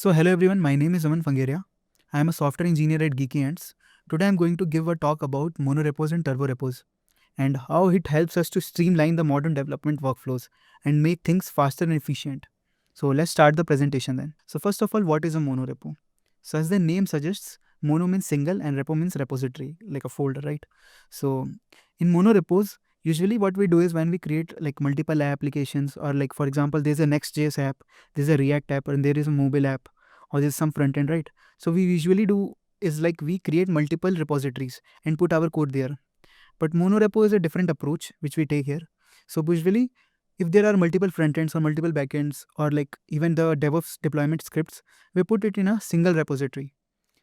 So hello everyone, my name is Aman Fangeria. I am a software engineer at Geeky Ants. Today I am going to give a talk about monorepos and turborepos and how it helps us to streamline the modern development workflows and make things faster and efficient. So let's start the presentation then. So first of all, what is a monorepo? So as the name suggests, mono means single and repo means repository, like a folder, right? So in monorepos, usually what we do is when we create like multiple applications or like for example, there's a Next.js app, there's a React app, and there is a mobile app or there's some front end, right? So we usually do is like we create multiple repositories and put our code there. But monorepo is a different approach which we take here. So usually, if there are multiple front ends or multiple backends or like even the DevOps deployment scripts, we put it in a single repository.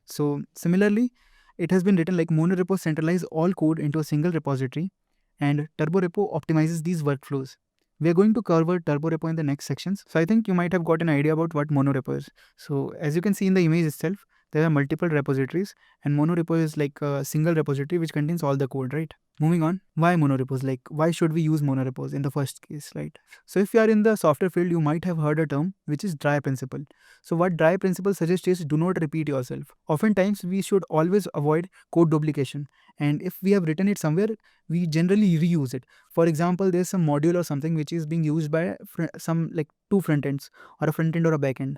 So similarly, it has been written like monorepo centralize all code into a single repository and turborepo optimizes these workflows. We are going to cover turborepo in the next sections. So I think you might have got an idea about what monorepo is. So as you can see in the image itself, there are multiple repositories and monorepo is like a single repository which contains all the code, right? Moving on, why monorepos? Like why should we use monorepos in the first case, right? So if you are in the software field, you might have heard a term which is dry principle. So what dry principle suggests is do not repeat yourself. Oftentimes we should always avoid code duplication. And if we have written it somewhere, we generally reuse it. For example, there's some module or something which is being used by some like two front ends or a front end or a back end.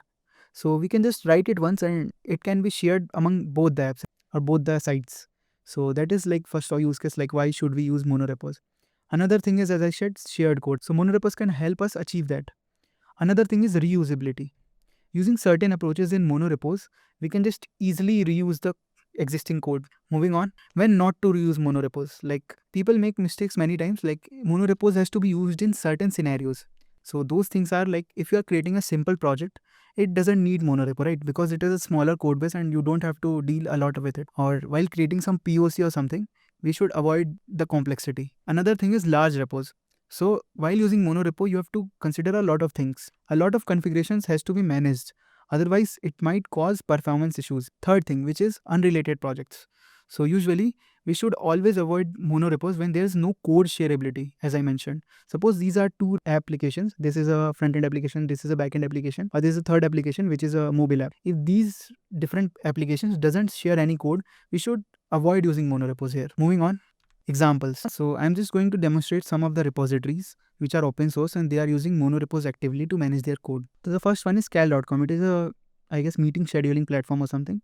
So we can just write it once and it can be shared among both the apps or both the sites. So that is like first use case, like why should we use monorepos? Another thing is, as I said, shared code. So monorepos can help us achieve that. Another thing is reusability. Using certain approaches in monorepos, we can just easily reuse the existing code. Moving on, when not to reuse monorepos, like people make mistakes many times, like monorepos has to be used in certain scenarios. So those things are like if you are creating a simple project, it doesn't need monorepo, right? Because it is a smaller code base and you don't have to deal a lot with it. Or while creating some POC or something, we should avoid the complexity. Another thing is large repos. So while using monorepo, you have to consider a lot of things. A lot of configurations has to be managed. Otherwise, it might cause performance issues. Third thing, which is unrelated projects. So usually, we should always avoid monorepos when there is no code shareability, as I mentioned. Suppose these are two applications. This is a front-end application, this is a back-end application, or this is a third application, which is a mobile app. If these different applications doesn't share any code, we should avoid using monorepos here. Moving on. Examples. So I'm just going to demonstrate some of the repositories which are open source and they are using monorepos actively to manage their code. So the first one is cal.com. It is a, I guess, meeting scheduling platform or something.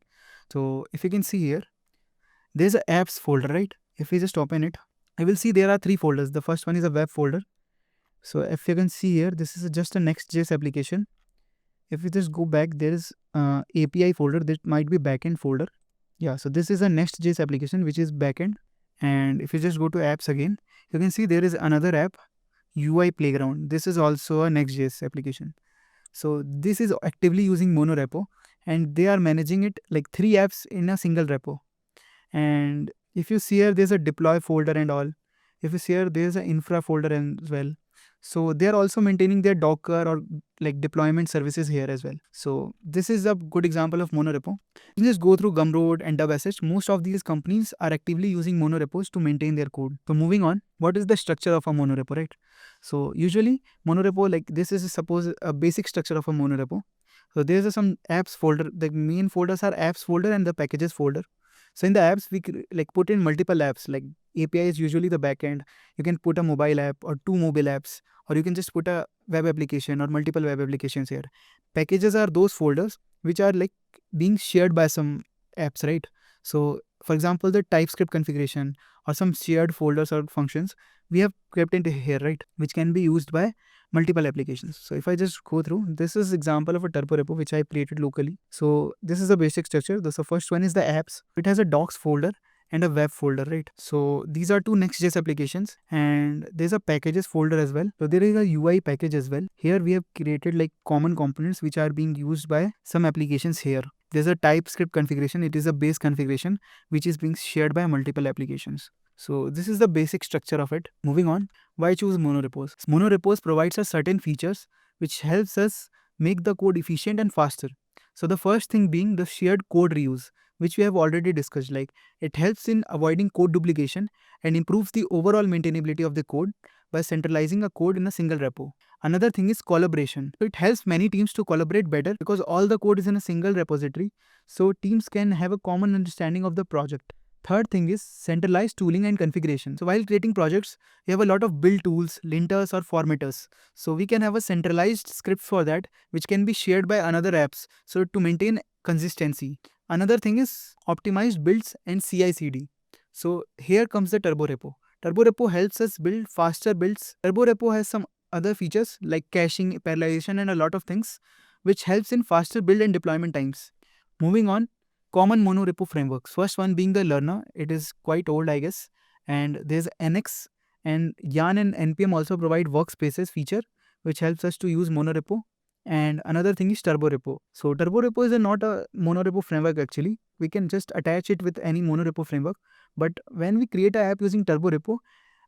So if you can see here, there's a apps folder, right? If we just open it, I will see there are three folders. The first one is a web folder. So if you can see here, this is just a Next.js application. If we just go back, there is API folder. That might be backend folder. Yeah, so this is a Next.js application which is backend. And if you just go to apps again, you can see there is another app, UI Playground. This is also a Next.js application. So this is actively using monorepo and they are managing it like three apps in a single repo. And if you see here, there's a deploy folder and all. If you see here, there's an infra folder as well. So they are also maintaining their Docker or like deployment services here as well. So this is a good example of monorepo. You just go through Gumroad and DubSH. Most of these companies are actively using monorepos to maintain their code. So moving on, what is the structure of a monorepo, right? So usually monorepo, like this is suppose a basic structure of a monorepo. So there's some apps folder. The main folders are apps folder and the packages folder. So in the apps, we like put in multiple apps. Like API is usually the backend. You can put a mobile app or two mobile apps, or you can just put a web application or multiple web applications here. Packages are those folders which are like being shared by some apps, right? So for example, the TypeScript configuration or some shared folders or functions we have kept into here, right? Which can be used by multiple applications. So if I just go through, this is example of a turborepo which I created locally. So this is a basic structure. The first one is the apps. It has a docs folder and a web folder, right? So these are two Next.js applications and there's a packages folder as well. So there is a UI package as well. Here we have created like common components which are being used by some applications here. There's a TypeScript configuration. It is a base configuration which is being shared by multiple applications. So this is the basic structure of it. Moving on, why choose monorepos? Monorepos provides us certain features which helps us make the code efficient and faster. So the first thing being the shared code reuse, which we have already discussed. Like it helps in avoiding code duplication and improves the overall maintainability of the code by centralizing a code in a single repo. Another thing is collaboration. So it helps many teams to collaborate better because all the code is in a single repository, so teams can have a common understanding of the project. Third thing is centralized tooling and configuration. So while creating projects, we have a lot of build tools, linters or formatters. So we can have a centralized script for that, which can be shared by another apps. So to maintain consistency. Another thing is optimized builds and CI/CD. So here comes the Turbo Repo. Turbo Repo helps us build faster builds. Turbo Repo has some other features like caching, parallelization and a lot of things, which helps in faster build and deployment times. Moving on, common monorepo frameworks. First one being the Lerna. It is quite old, I guess. And there's NX, and Yarn and NPM also provide workspaces feature, which helps us to use monorepo. And another thing is Turbo Repo. So Turbo Repo is not a monorepo framework actually. We can just attach it with any monorepo framework. But when we create an app using Turbo Repo,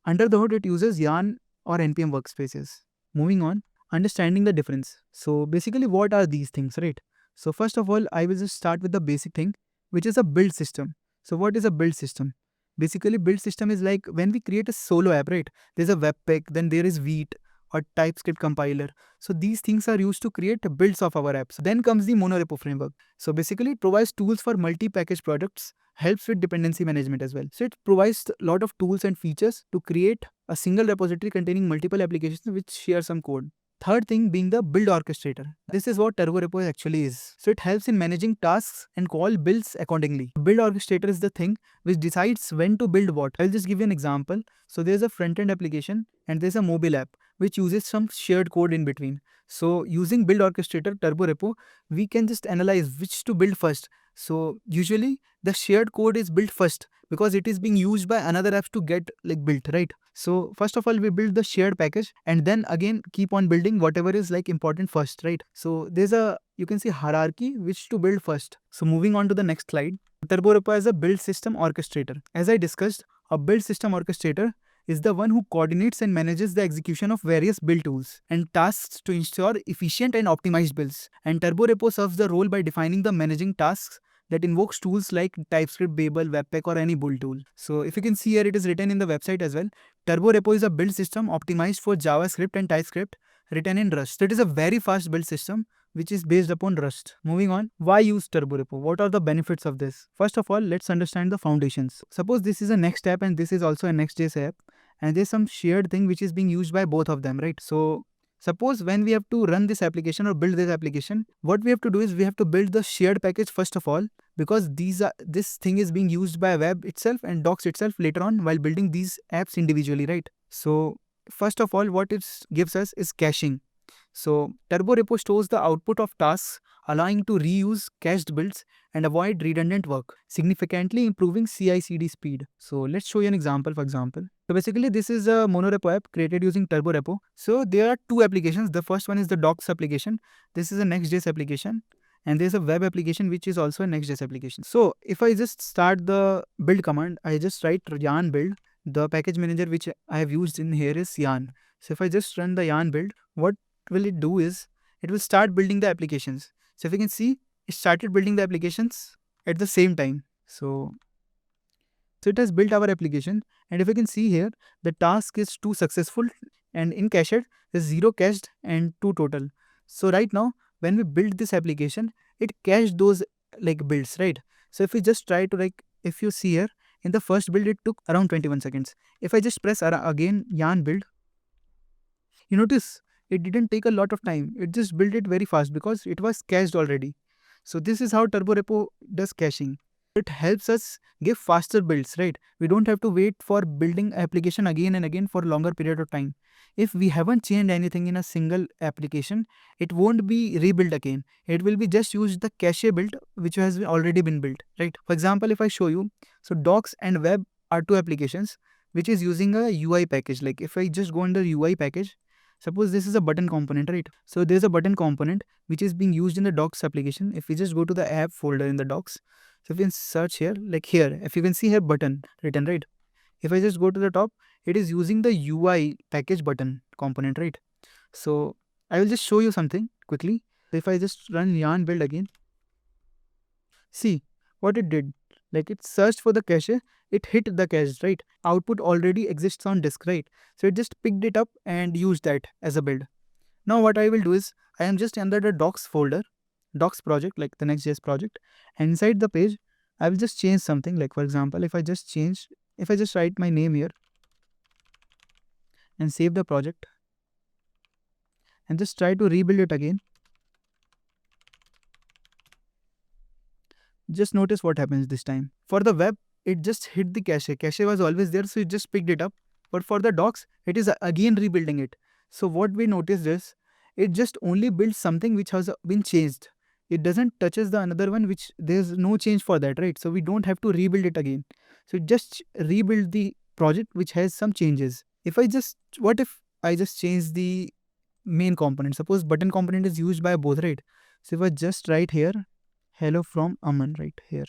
under the hood it uses Yarn or NPM workspaces. Moving on, understanding the difference. So basically what are these things, right? So first of all, I will just start with the basic thing, which is a build system. So what is a build system? Basically, build system is like when we create a solo app, right? There's a Webpack, then there is Vite or TypeScript compiler. So these things are used to create builds of our apps. Then comes the monorepo framework. So basically, it provides tools for multi-package products, helps with dependency management as well. So it provides a lot of tools and features to create a single repository containing multiple applications which share some code. Third thing being the build orchestrator. This is what Turbo Repo actually is. So it helps in managing tasks and call builds accordingly. Build orchestrator is the thing which decides when to build what. I'll just give you an example. So there's a front-end application and there's a mobile app which uses some shared code in between. So using build orchestrator Turbo Repo, we can just analyze which to build first. So usually the shared code is built first because it is being used by another apps to get like built, right? So first of all, we build the shared package and then again keep on building whatever is like important first, right? So there's a, you can see hierarchy which to build first. So moving on to the next slide, Turbo Repo is a build system orchestrator. As I discussed, a build system orchestrator is the one who coordinates and manages the execution of various build tools and tasks to ensure efficient and optimized builds. And Turbo Repo serves the role by defining the managing tasks that invokes tools like TypeScript, Babel, Webpack or any build tool. So if you can see here, it is written in the website as well. Turbo Repo is a build system optimized for JavaScript and TypeScript written in Rust. So it is a very fast build system which is based upon Rust. Moving on, why use Turbo Repo? What are the benefits of this? First of all, let's understand the foundations. Suppose this is a Next app and this is also a Next.js app, and there's some shared thing which is being used by both of them, right? So suppose when we have to run this application or build this application, what we have to do is we have to build the shared package first of all, because this thing is being used by web itself and docs itself later on while building these apps individually, right? So first of all, what it gives us is caching. So Turbo Repo stores the output of tasks, allowing to reuse cached builds and avoid redundant work, significantly improving CI/CD speed. So let's show you an example. For example, so basically this is a monorepo app created using Turbo Repo. So there are two applications. The first one is the docs application. This is a Next.js application. And there's a web application which is also a Next.js application. So if I just start the build command, I just write yarn build. The package manager which I have used in here is yarn. So if I just run the yarn build, what will it do is it will start building the applications. So if you can see, it started building the applications at the same time. So it has built our application, and if you can see here, the task is 2 successful and in cached is 0 cached and 2 total. So right now when we build this application, it cached those like builds, right? So if we just try to if you see here, in the first build it took around 21 seconds. If I just press again yarn build, you notice it didn't take a lot of time. It just built it very fast because it was cached already. So this is how Turbo Repo does caching. It helps us give faster builds, right? We don't have to wait for building application again and again for a longer period of time. If we haven't changed anything in a single application, it won't be rebuilt again. It will be just use the cache build which has already been built, right? For example, if I show you, so docs and web are two applications which is using a UI package. Like if I just go under UI package, suppose this is a button component, right? So there's a button component which is being used in the docs application. If we just go to the app folder in the docs, so if you can search here, like here, if you can see here button written, right? If I just go to the top, it is using the UI package button component, right? So I will just show you something quickly. So if I just run yarn build again, see what it did. Like it searched for the cache, it hit the cache, right? Output already exists on disk, right? So it just picked it up and used that as a build. Now what I will do is I am just under the docs folder, docs project, like the Next.js project, and inside the page, I will just change something. Like for example, if I just write my name here and save the project and just try to rebuild it again, just notice what happens this time. For the web, it just hit the cache. Cache was always there, so it just picked it up. But for the docs, it is again rebuilding it. So what we noticed is, it just only builds something which has been changed. It doesn't touches the another one which there's no change for that, right? So we don't have to rebuild it again. So it just rebuild the project which has some changes. What if I just change the main component? Suppose button component is used by both, right? So if I just write here hello from Aman right here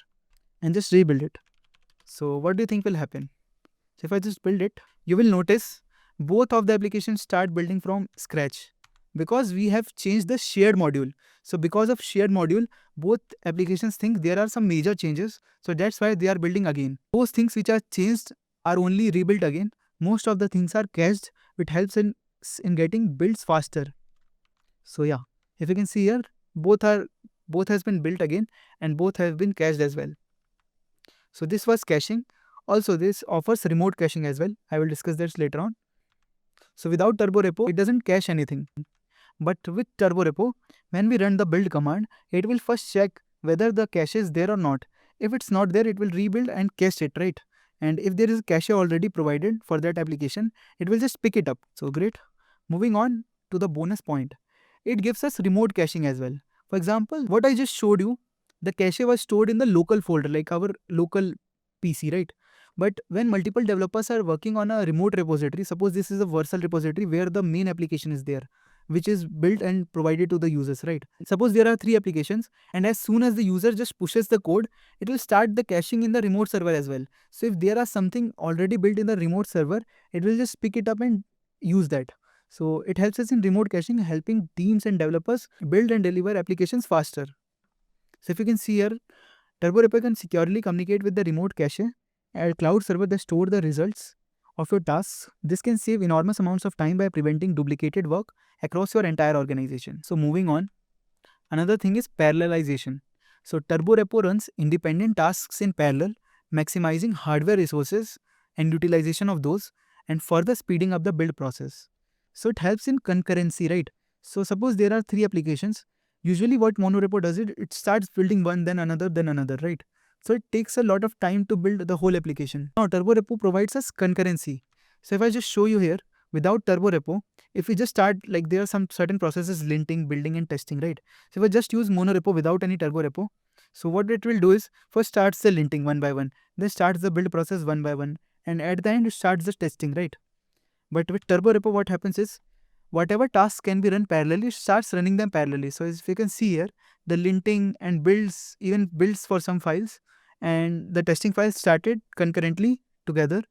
and just rebuild it. So what do you think will happen? So if I just build it, you will notice both of the applications start building from scratch because we have changed the shared module. So because of shared module, both applications think there are some major changes. So that's why they are building again. Those things which are changed are only rebuilt again. Most of the things are cached, which helps in getting builds faster. So yeah, if you can see here, both has been built again and both have been cached as well. So this was caching. Also, this offers remote caching as well. I will discuss this later on. So without turbo repo, it doesn't cache anything. But with turbo repo, when we run the build command, it will first check whether the cache is there or not. If it's not there, it will rebuild and cache it, right? And if there is a cache already provided for that application, it will just pick it up. So great. Moving on to the bonus point. It gives us remote caching as well. For example, what I just showed you, the cache was stored in the local folder, like our local PC, right? But when multiple developers are working on a remote repository, suppose this is a Vercel repository where the main application is there, which is built and provided to the users, right? Suppose there are 3 applications, and as soon as the user just pushes the code, it will start the caching in the remote server as well. So if there are something already built in the remote server, it will just pick it up and use that. So it helps us in remote caching, helping teams and developers build and deliver applications faster. So if you can see here, TurboRepo can securely communicate with the remote cache and cloud server that store the results of your tasks. This can save enormous amounts of time by preventing duplicated work across your entire organization. So moving on, another thing is parallelization. So TurboRepo runs independent tasks in parallel, maximizing hardware resources and utilization of those and further speeding up the build process. So it helps in concurrency, right? So suppose there are 3 applications. Usually what monorepo does it starts building one, then another, right? So it takes a lot of time to build the whole application. Now TurboRepo provides us concurrency. So if I just show you here, without TurboRepo, if we just start, like there are some certain processes, linting, building and testing, right? So if I just use monorepo without any TurboRepo, so what it will do is first starts the linting one by one, then starts the build process one by one, and at the end it starts the testing, right? But with TurboRepo, what happens is whatever tasks can be run parallelly, it starts running them parallelly. So as you can see here, the linting and builds, even builds for some files, and the testing files started concurrently together,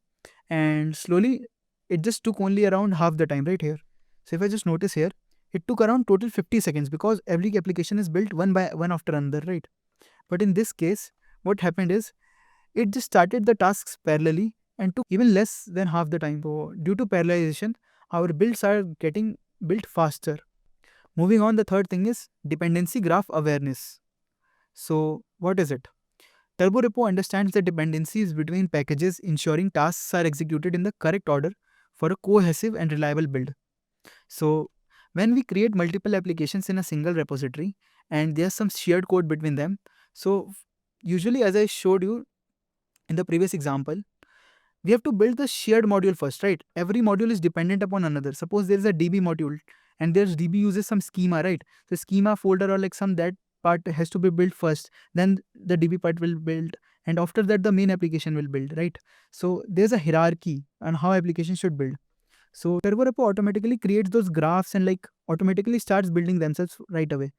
and slowly it just took only around half the time right here. So if I just notice here, it took around total 50 seconds because every application is built one by one after another, right? But in this case, what happened is it just started the tasks parallelly and took even less than half the time. So due to parallelization, our builds are getting built faster. Moving on, the third thing is dependency graph awareness. So what is it? TurboRepo understands the dependencies between packages, ensuring tasks are executed in the correct order for a cohesive and reliable build. So when we create multiple applications in a single repository and there's some shared code between them, so usually as I showed you in the previous example, we have to build the shared module first, right? Every module is dependent upon another. Suppose there is a DB module and there's DB uses some schema, right? So schema folder or like some that part has to be built first, then the DB part will build, and after that the main application will build, right? So there's a hierarchy on how application should build. So TurboRepo automatically creates those graphs and like automatically starts building themselves right away.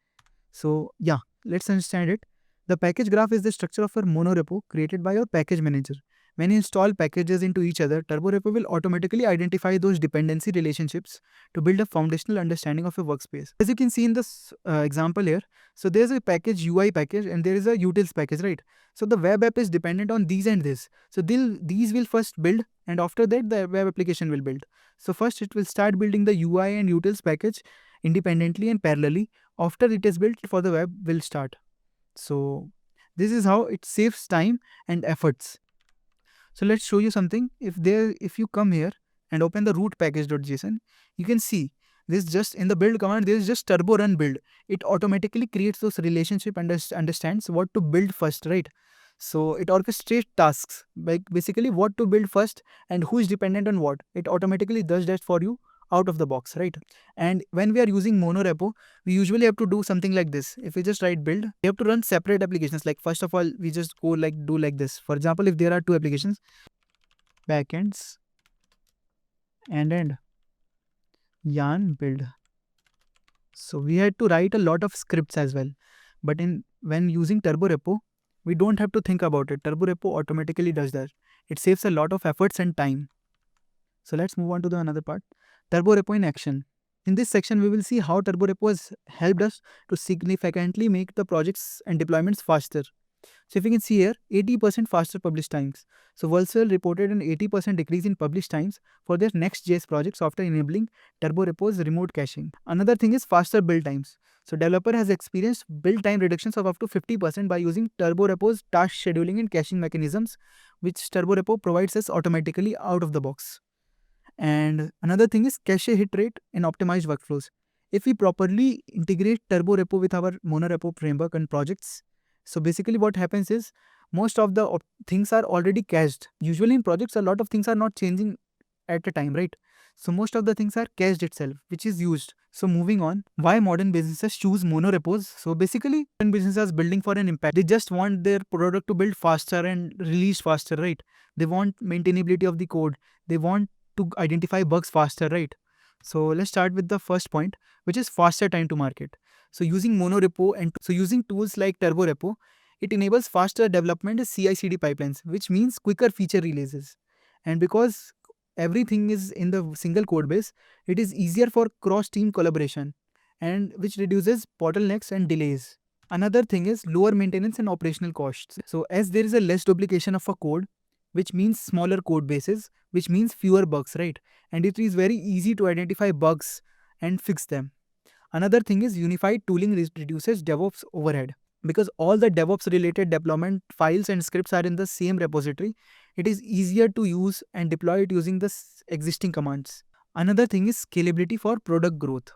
So yeah, let's understand it. The package graph is the structure of a monorepo created by your package manager, When you install packages into each other, Turbo Repo will automatically identify those dependency relationships to build a foundational understanding of a workspace. As you can see in this example here, so there's a package UI package and there is a utils package, right? So the web app is dependent on these and this. So these will first build, and after that the web application will build. So first it will start building the UI and utils package independently and parallelly. After it is built, for the web will start. So this is how it saves time and efforts. So let's show you something. If you come here and open the root package.json, you can see this just in the build command, there is just turbo run build. It automatically creates those relationship and understands what to build first, right? So it orchestrates tasks, like basically what to build first and who is dependent on what. It automatically does that for you out of the box, right? And when we are using monorepo, we usually have to do something like this. If we just write build, we have to run separate applications. Like first of all, we just go like do like this. For example, if there are two applications, backends and end yarn build. So we had to write a lot of scripts as well. But when using Turbo Repo, we don't have to think about it. Turbo Repo automatically does that. It saves a lot of efforts and time. So let's move on to the another part. Turbo Repo in action. In this section, we will see how Turbo Repo has helped us to significantly make the projects and deployments faster. So if you can see here, 80% faster publish times. So Vercel reported an 80% decrease in publish times for their Next.js projects after enabling Turbo Repo's remote caching. Another thing is faster build times. So developer has experienced build time reductions of up to 50% by using Turbo Repo's task scheduling and caching mechanisms, which Turbo Repo provides us automatically out of the box. And another thing is cache hit rate and optimized workflows. If we properly integrate Turbo Repo with our monorepo framework and projects, so basically what happens is most of the things are already cached. Usually in projects, a lot of things are not changing at a time, right? So most of the things are cached itself, which is used. So moving on, why modern businesses choose monorepos? So basically, modern businesses building for an impact. They just want their product to build faster and release faster, right? They want maintainability of the code. They want to identify bugs faster, right? So let's start with the first point, which is faster time to market. So using monorepo and using tools like Turbo Repo, it enables faster development of CI/CD pipelines, which means quicker feature releases. And because everything is in the single code base, it is easier for cross-team collaboration, and which reduces bottlenecks and delays. Another thing is lower maintenance and operational costs. So as there is a less duplication of a code, which means smaller code bases, which means fewer bugs, right? And it is very easy to identify bugs and fix them. Another thing is unified tooling reduces DevOps overhead. Because all the DevOps related deployment files and scripts are in the same repository, it is easier to use and deploy it using the existing commands. Another thing is scalability for product growth.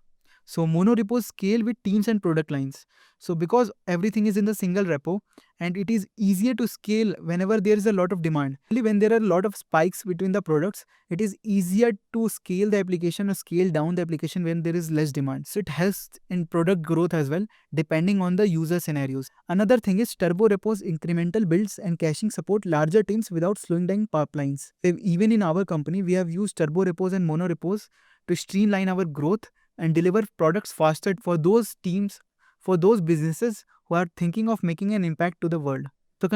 So monorepos scale with teams and product lines. So because everything is in the single repo, and it is easier to scale whenever there is a lot of demand. Only when there are a lot of spikes between the products, it is easier to scale the application or scale down the application when there is less demand. So it helps in product growth as well, depending on the user scenarios. Another thing is Turbo Repo's incremental builds and caching support larger teams without slowing down pipelines. Even in our company, we have used Turbo Repos and Monorepos to streamline our growth and deliver products faster for those teams, for those businesses who are thinking of making an impact to the world. In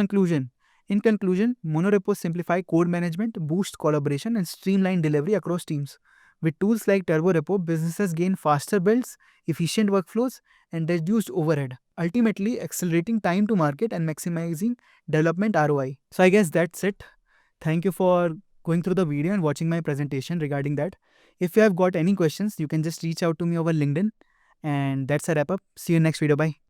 conclusion, monorepos simplify code management, boost collaboration, and streamline delivery across teams. With tools like Turbo Repo, businesses gain faster builds, efficient workflows, and reduced overhead, ultimately accelerating time to market and maximizing development ROI. So I guess that's it. Thank you for going through the video and watching my presentation regarding that. If you have got any questions, you can just reach out to me over LinkedIn. And that's a wrap up. See you in next video. Bye.